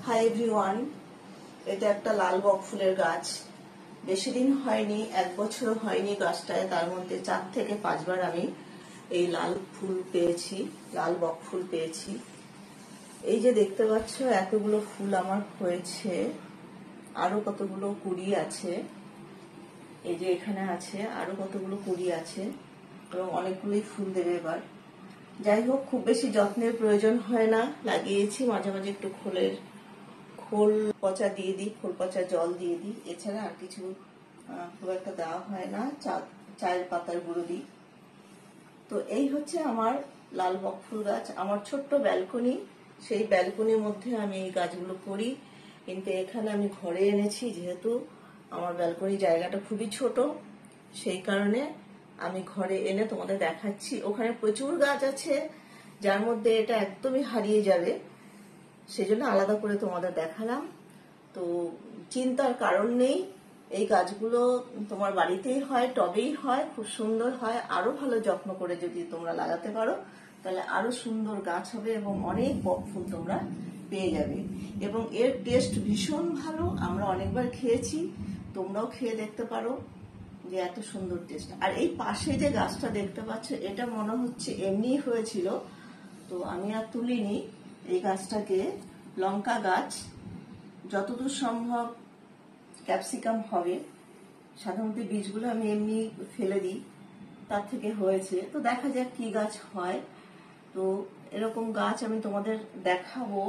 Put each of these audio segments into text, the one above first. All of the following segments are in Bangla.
হাই এভরিওয়ান, এটা একটা লাল বক ফুলের গাছ। বেশি দিন হয়নি, 1 বছর হয়নি গাছটায়, তার মধ্যে 4 থেকে 5 বার আমি এই লাল ফুল পেয়েছি, লাল বক ফুল পেয়েছি। এই যে দেখতে পাচ্ছ এতগুলো ফুল আমার হয়েছে, আরো কতগুলো কুড়ি আছে, এই যে এখানে আছে আরো কতগুলো কুড়ি আছে এবং অনেকগুলোই ফুল দেবে এবার। যাই হোক, খুব বেশি যত্নের প্রয়োজন হয় না, লাগিয়েছি, মাঝে মাঝে একটু খোল পচা দিয়ে দিই, খোল পচা জল দিয়ে দিই, এছাড়া আর কিছু খুব একটা দেওয়া হয় না, চায়ের পাতার গুঁড়ো দিই। তো এই হচ্ছে আমার লাল বক ফুল গাছ, আমার ছোট্ট ব্যালকনি, সেই ব্যালকনির মধ্যে আমি এই গাছগুলো করি। কিন্তু এখানে আমি ঘরে এনেছি, যেহেতু আমার ব্যালকনি জায়গাটা খুবই ছোট, সেই কারণে আমি ঘরে এনে তোমাদের দেখাচ্ছি। ওখানে প্রচুর গাছ আছে, যার মধ্যে এটা একদমই হারিয়ে যাবে, সেজন্য আলাদা করে তোমাদের দেখালাম। তো চিন্তার কারণ নেই, এই গাছগুলো তোমার বাড়িতেই হয়, টবেই হয়, খুব সুন্দর হয়। আরো ভালো যত্ন করে যদি তোমরা লাগাতে পারো তাহলে আরো সুন্দর গাছ হবে এবং অনেক বক ফুল তোমরা পেয়ে যাবে। এবং এর টেস্ট ভীষণ ভালো, আমরা অনেকবার খেয়েছি, তোমরাও খেয়ে দেখতে পারো যে এত সুন্দর টেস্ট। আর এই পাশে যে গাছটা দেখতে পাচ্ছ, এটা মনে হচ্ছে এমনি হয়েছিল, তো আমি আর তুলিনি। এই গাছটাকে লঙ্কা গাছ, যতদূর সম্ভব ক্যাপসিকাম হবে, সাধারণত বীজগুলো আমি এমনি ফেলে দিই, তার থেকে হয়েছে। তো দেখা যাক কি গাছ হয়। তো এরকম গাছ আমি তোমাদের দেখাবো,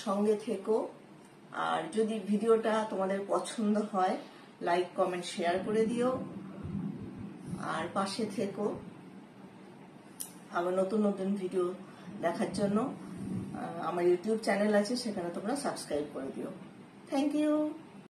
সঙ্গে থেকো। আর যদি ভিডিওটা তোমাদের পছন্দ হয়, লাইক কমেন্ট শেয়ার করে দিও, আর পাশে থেকো আমার নতুন নতুন ভিডিও দেখার জন্য। আমার ইউটিউব চ্যানেল আছে, সেখানে তোমরা সাবস্ক্রাইব করে দিও। Thank you.